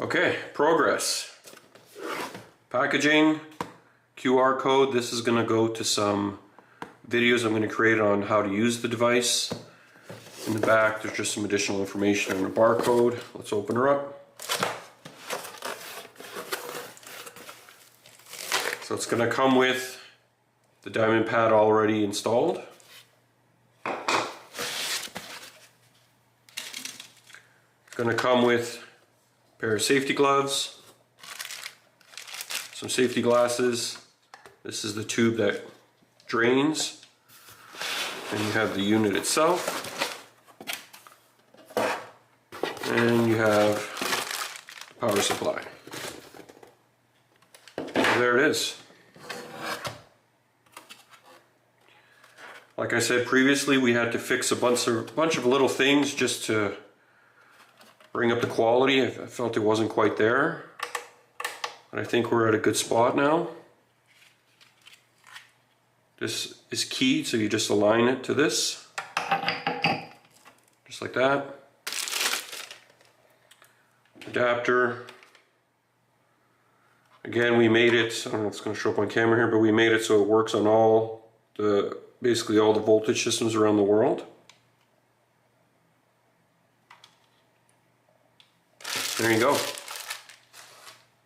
Okay, progress. Packaging, QR code. This is going to go to some videos I'm going to create on how to use the device. In the back there's just some additional information on the barcode. Let's open her up. So it's going to come with the diamond pad already installed. It's going to come with a pair of safety gloves, some safety glasses. This is the tube that drains, and you have the unit itself, and you have the power supply. So there it is. Like I said previously, we had to fix a bunch of little things just to bring up the quality. I felt it wasn't quite there, but I think we're at a good spot now. This is key, so you just align it to this, just like that. Adapter. Again, we made it, I don't know if it's going to show up on camera here, but we made it so it works on basically all the voltage systems around the world. There you go.